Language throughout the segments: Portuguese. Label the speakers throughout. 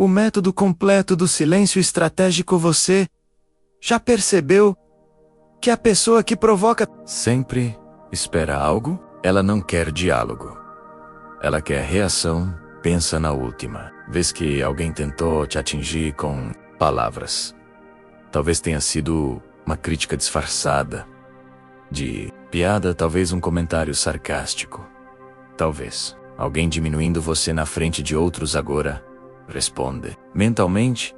Speaker 1: o método completo do silêncio estratégico. Você já percebeu que a pessoa que provoca sempre espera algo? Ela não quer diálogo. Ela quer reação. Pensa na última vez que alguém tentou te atingir com palavras. Talvez tenha sido uma crítica disfarçada de piada, talvez um comentário sarcástico. Talvez alguém diminuindo você na frente de outros. Agora, responde mentalmente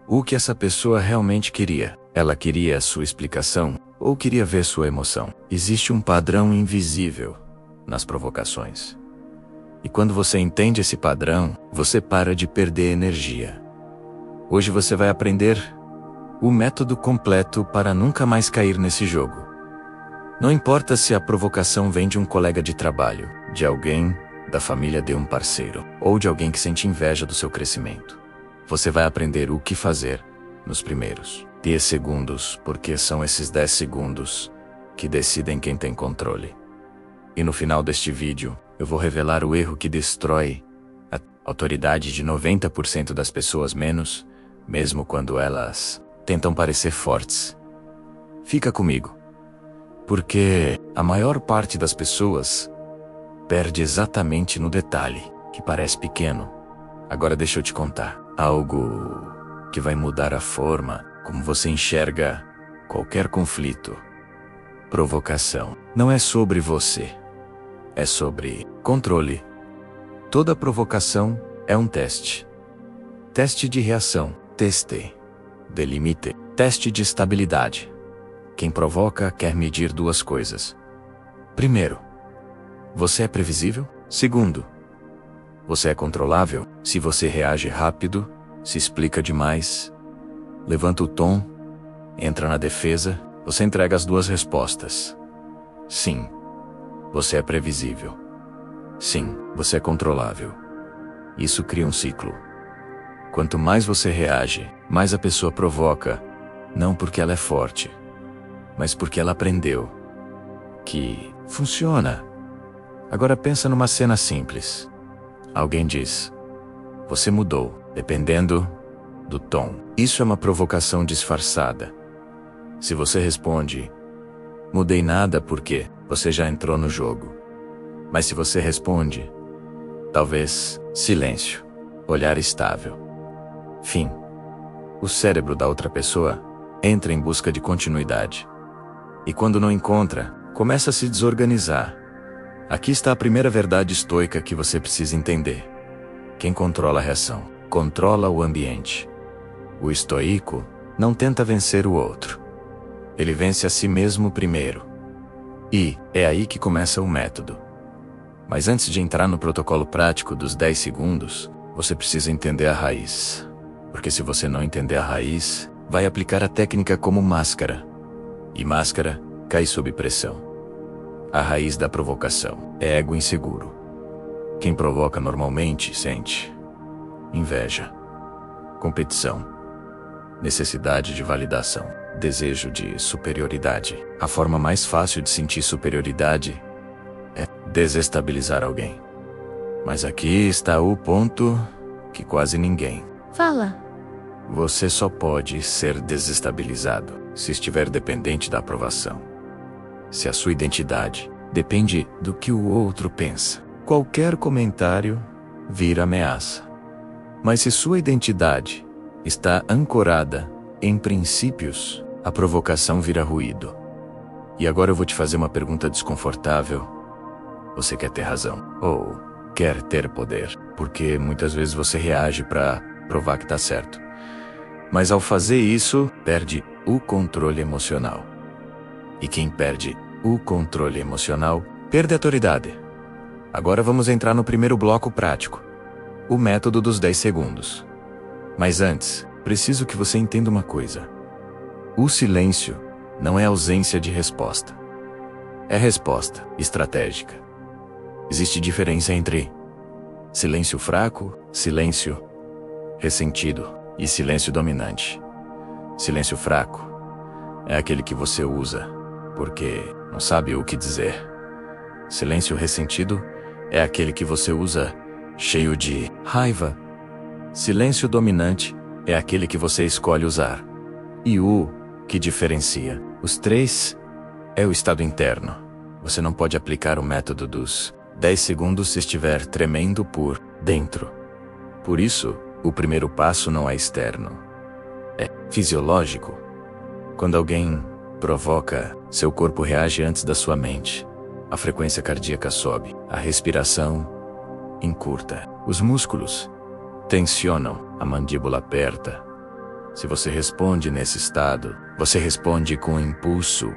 Speaker 1: o que essa pessoa realmente queria. Ela queria a sua explicação ou queria ver sua emoção? Existe um padrão invisível nas provocações. E quando você entende esse padrão, você para de perder energia. Hoje você vai aprender o método completo para nunca mais cair nesse jogo. Não importa se a provocação vem de um colega de trabalho, de alguém da família de um parceiro, ou de alguém que sente inveja do seu crescimento. Você vai aprender o que fazer nos primeiros 10 segundos, porque são esses 10 segundos que decidem quem tem controle. E no final deste vídeo, eu vou revelar o erro que destrói a autoridade de 90% das pessoas, mesmo quando elas tentam parecer fortes. Fica comigo, porque a maior parte das pessoas perde exatamente no detalhe, que parece pequeno. Agora deixa eu te contar algo que vai mudar a forma como você enxerga qualquer conflito. Provocação não é sobre você, é sobre controle. Toda provocação é um teste. Teste de reação, teste de limite, teste de estabilidade. Quem provoca quer medir 2 coisas. Primeiro, você é previsível? Segundo, você é controlável? Se você reage rápido, se explica demais, levanta o tom, entra na defesa, você entrega as 2 respostas. Sim, você é previsível. Sim, você é controlável. Isso cria um ciclo. Quanto mais você reage, mais a pessoa provoca, não porque ela é forte, mas porque ela aprendeu que funciona. Agora pensa numa cena simples. Alguém diz: você mudou, dependendo do tom. Isso é uma provocação disfarçada. Se você responde: mudei nada, porque você já entrou no jogo. Mas se você responde: talvez, silêncio, olhar estável, fim, o cérebro da outra pessoa entra em busca de continuidade. E quando não encontra, começa a se desorganizar. Aqui está a primeira verdade estoica que você precisa entender. Quem controla a reação, controla o ambiente. O estoico não tenta vencer o outro. Ele vence a si mesmo primeiro. E é aí que começa o método. Mas antes de entrar no protocolo prático dos 10 segundos, você precisa entender a raiz. Porque se você não entender a raiz, vai aplicar a técnica como máscara. E máscara cai sob pressão. A raiz da provocação é ego inseguro. Quem provoca normalmente sente inveja, competição, necessidade de validação, desejo de superioridade. A forma mais fácil de sentir superioridade é desestabilizar alguém. Mas aqui está o ponto que quase ninguém
Speaker 2: fala.
Speaker 1: Você só pode ser desestabilizado se estiver dependente da aprovação. Se a sua identidade depende do que o outro pensa, qualquer comentário vira ameaça. Mas se sua identidade está ancorada em princípios, a provocação vira ruído. E agora eu vou te fazer uma pergunta desconfortável. Você quer ter razão ou quer ter poder? Porque muitas vezes você reage para provar que está certo. Mas ao fazer isso, perde o controle emocional. E quem perde o controle emocional, perde a autoridade. Agora vamos entrar no primeiro bloco prático. O método dos 10 segundos. Mas antes, preciso que você entenda uma coisa. O silêncio não é ausência de resposta. É resposta estratégica. Existe diferença entre silêncio fraco, silêncio ressentido e silêncio dominante. Silêncio fraco é aquele que você usa porque não sabe o que dizer. Silêncio ressentido é aquele que você usa cheio de raiva Silêncio dominante é aquele que você escolhe usar. E o que diferencia os três é o estado interno. Você não pode aplicar o método dos 10 segundos se estiver tremendo por dentro. Por isso, o primeiro passo não é externo. É fisiológico. Quando alguém provoca, seu corpo reage antes da sua mente. A frequência cardíaca sobe, a respiração encurta, os músculos tensionam, a mandíbula aperta. Se você responde nesse estado, você responde com impulso.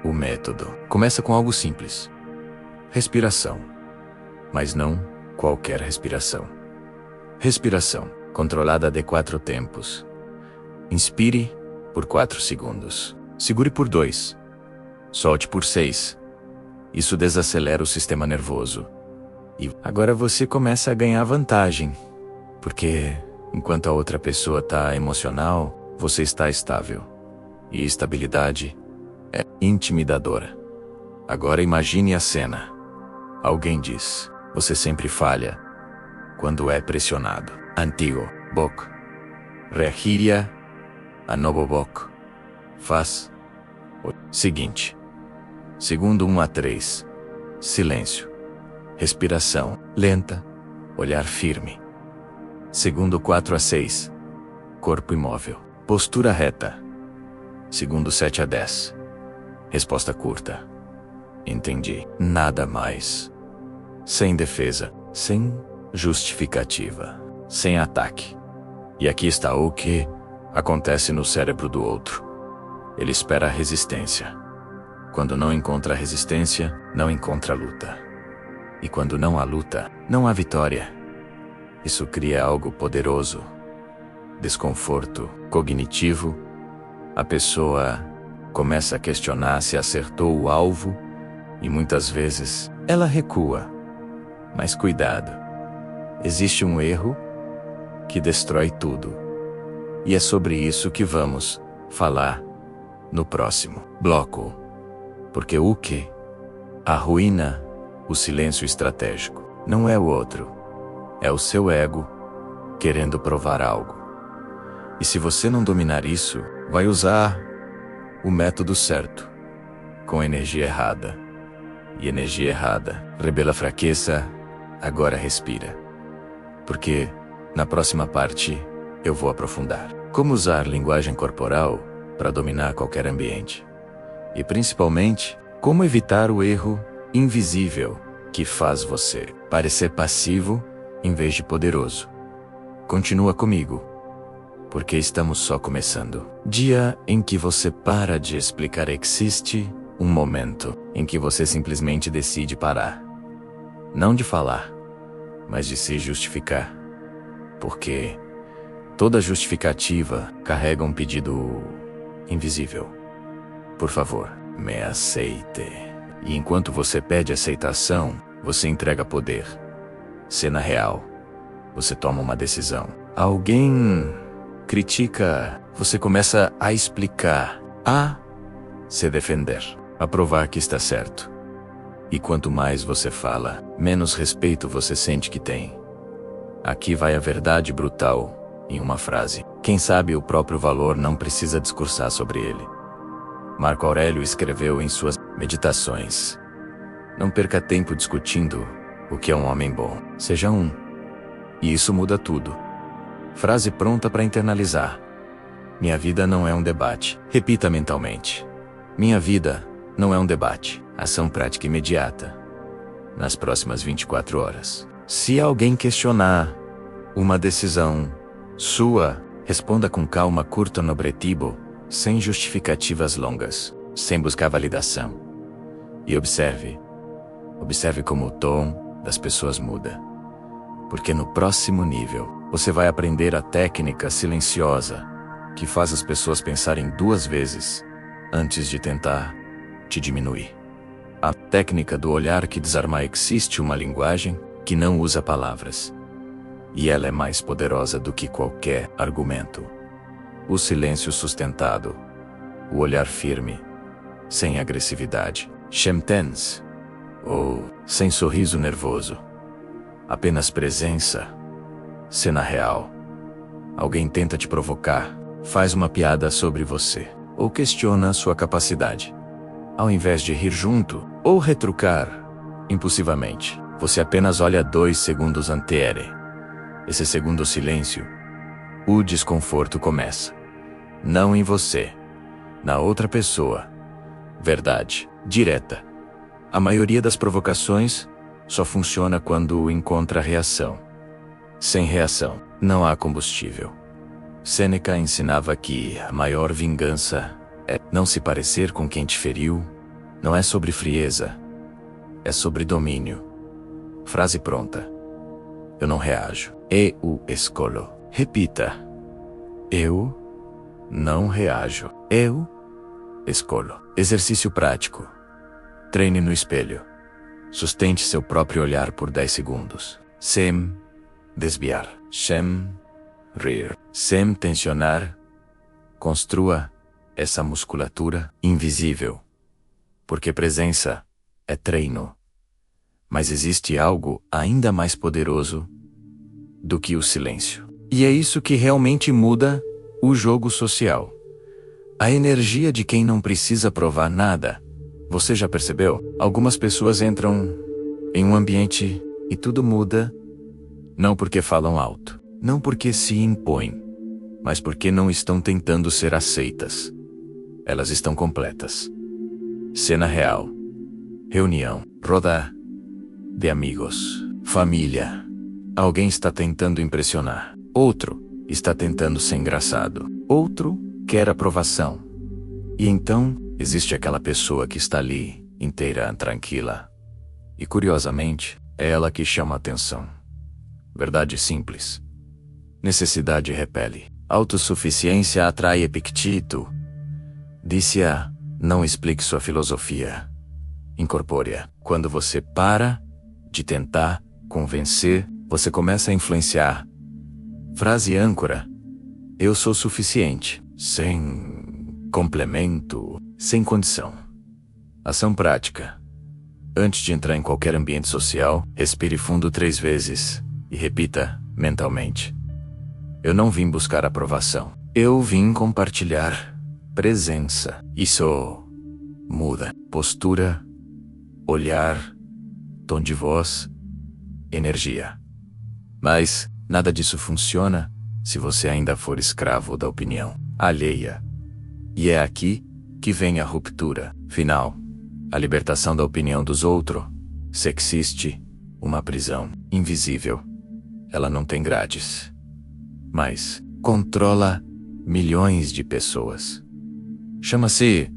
Speaker 1: O método começa com algo simples. Respiração. Mas não qualquer respiração. Respiração controlada de 4 tempos. Inspire por 4 segundos. Segure por 2. Solte por 6. Isso desacelera o sistema nervoso. E agora você começa a ganhar vantagem. Porque enquanto a outra pessoa está emocional, você está estável. E estabilidade é intimidadora. Agora imagine a cena. Alguém diz: você sempre falha quando é pressionado. Antigo Bok reagiria a novo Bok. Faz o seguinte. Segundo 1 a 3. Silêncio. Respiração lenta. Olhar firme. Segundo 4 a 6. Corpo imóvel. Postura reta. Segundo 7 a 10. Resposta curta. Entendi. Nada mais. Sem defesa. Sem justificativa. Sem ataque. E aqui está o que acontece no cérebro do outro. Ele espera a resistência. Quando não encontra resistência, não encontra luta. E quando não há luta, não há vitória. Isso cria algo poderoso. Desconforto cognitivo. A pessoa começa a questionar se acertou o alvo e muitas vezes ela recua. Mas cuidado. Existe um erro que destrói tudo. E é sobre isso que vamos falar no próximo bloco. Porque o que arruína o silêncio estratégico não é o outro. É o seu ego querendo provar algo. E se você não dominar isso, vai usar o método certo, com energia errada. E energia errada revela fraqueza. Agora respira. Porque na próxima parte eu vou aprofundar como usar linguagem corporal para dominar qualquer ambiente. E principalmente, como evitar o erro invisível que faz você parecer passivo em vez de poderoso. Continua comigo, porque estamos só começando. Dia em que você para de explicar. Existe um momento em que você simplesmente decide parar. Não de falar, mas de se justificar. Porque toda justificativa carrega um pedido invisível. Por favor, me aceite. E enquanto você pede aceitação, você entrega poder. Cena real. Você toma uma decisão. Alguém critica, você começa a explicar, a se defender, a provar que está certo. E quanto mais você fala, menos respeito você sente que tem. Aqui vai a verdade brutal, em uma frase. Quem sabe o próprio valor não precisa discursar sobre ele. Marco Aurélio escreveu em suas meditações: não perca tempo discutindo o que é um homem bom. Seja um. E isso muda tudo. Frase pronta para internalizar. Minha vida não é um debate. Repita mentalmente. Minha vida não é um debate. Ação prática imediata. Nas próximas 24 horas. Se alguém questionar uma decisão sua, responda com calma, curta no objetivo, sem justificativas longas, sem buscar validação. E observe. Observe como o tom das pessoas muda. Porque no próximo nível, você vai aprender a técnica silenciosa que faz as pessoas pensarem 2 vezes antes de tentar te diminuir. A técnica do olhar que desarma. Existe uma linguagem que não usa palavras. E ela é mais poderosa do que qualquer argumento. O silêncio sustentado. O olhar firme. Sem agressividade. Chemtens. Ou sem sorriso nervoso. Apenas presença. Cena real. Alguém tenta te provocar, faz uma piada sobre você, ou questiona a sua capacidade. Ao invés de rir junto, ou retrucar, impulsivamente, você apenas olha 2 segundos antere. Esse segundo silêncio, o desconforto começa. Não em você, na outra pessoa. Verdade, direta. A maioria das provocações só funciona quando encontra reação. Sem reação, não há combustível. Sêneca ensinava que a maior vingança é não se parecer com quem te feriu. Não é sobre frieza, é sobre domínio. Frase pronta. Eu não reajo. Eu escolho. Repita. Eu não reajo. Eu escolho. Exercício prático. Treine no espelho. Sustente seu próprio olhar por 10 segundos. Sem desviar. Sem rir. Sem tensionar. Construa essa musculatura invisível. Porque presença é treino. Mas existe algo ainda mais poderoso do que o silêncio. E é isso que realmente muda o jogo social. A energia de quem não precisa provar nada. Você já percebeu? Algumas pessoas entram em um ambiente e tudo muda. Não porque falam alto, não porque se impõem, mas porque não estão tentando ser aceitas. Elas estão completas. Cena real. Reunião. Roda de amigos. Família. Alguém está tentando impressionar. Outro está tentando ser engraçado. Outro quer aprovação. E então, existe aquela pessoa que está ali, inteira, tranquila. E curiosamente, é ela que chama a atenção. Verdade simples. Necessidade repele. Autossuficiência atrai Epicteto. Disse-a, não explique sua filosofia. Incorpore-a. Quando você para de tentar convencer, você começa a influenciar. Frase âncora. Eu sou suficiente. Sem complemento, sem condição. Ação prática. Antes de entrar em qualquer ambiente social, respire fundo 3 vezes e repita mentalmente. Eu não vim buscar aprovação. Eu vim compartilhar presença. Isso muda. Postura, olhar, tom de voz, energia. Mas nada disso funciona se você ainda for escravo da opinião alheia. E é aqui que vem a ruptura final. A libertação da opinião dos outros. Se existe uma prisão invisível, ela não tem grades, mas controla milhões de pessoas. Chama-se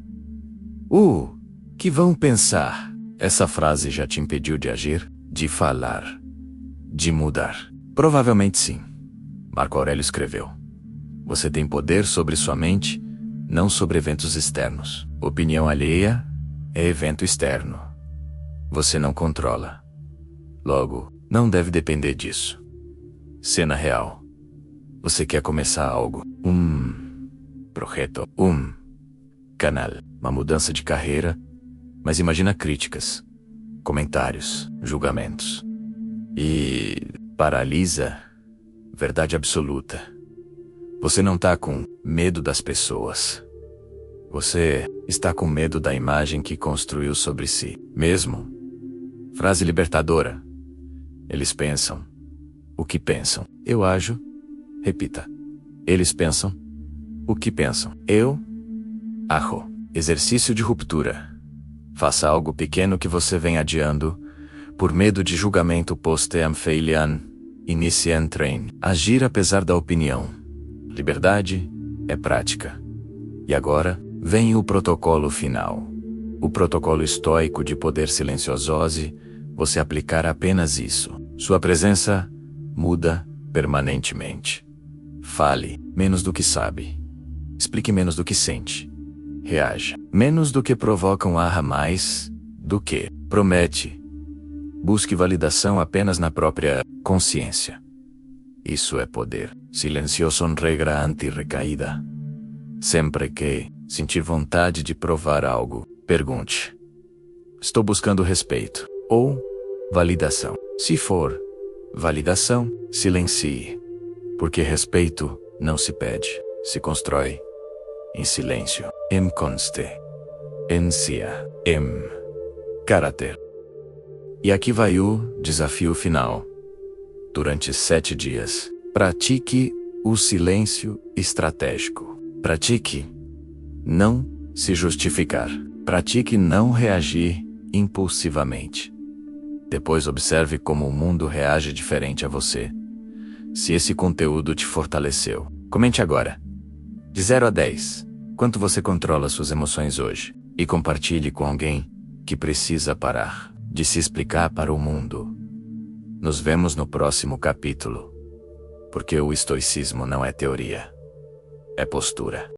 Speaker 1: o que vão pensar. Essa frase já te impediu de agir, de falar, de mudar? Provavelmente sim. Marco Aurélio escreveu: você tem poder sobre sua mente, não sobre eventos externos. Opinião alheia é evento externo. Você não controla. Logo, não deve depender disso. Cena real. Você quer começar algo. Projeto. Canal. Uma mudança de carreira. Mas imagina críticas, comentários, julgamentos. E paralisa. Verdade absoluta. Você não está com medo das pessoas. Você está com medo da imagem que construiu sobre si mesmo. Frase libertadora. Eles pensam. O que pensam? Eu ajo. Repita. Eles pensam. O que pensam? Eu ajo. Exercício de ruptura. Faça algo pequeno que você vem adiando, por medo de julgamento post-em failian, inicien train. Agir apesar da opinião. Liberdade é prática. E agora, vem o protocolo final. O protocolo estoico de poder silenciosose, você aplicar apenas isso. Sua presença muda permanentemente. Fale menos do que sabe. Explique menos do que sente. Reaja menos do que provoca mais do que promete. Busque validação apenas na própria consciência. Isso é poder. Silencio son regra anti-recaída. Sempre que sentir vontade de provar algo, pergunte: estou buscando respeito ou validação? Se for validação, silencie. Porque respeito não se pede, se constrói em silêncio. Em conste, em sia, em caráter. E aqui vai o desafio final. Durante 7 dias, pratique o silêncio estratégico. Pratique não se justificar. Pratique não reagir impulsivamente. Depois observe como o mundo reage diferente a você. Se esse conteúdo te fortaleceu, comente agora. De 0 a 10, quanto você controla suas emoções hoje? E compartilhe com alguém que precisa parar de se explicar para o mundo. Nos vemos no próximo capítulo. Porque o estoicismo não é teoria, é postura.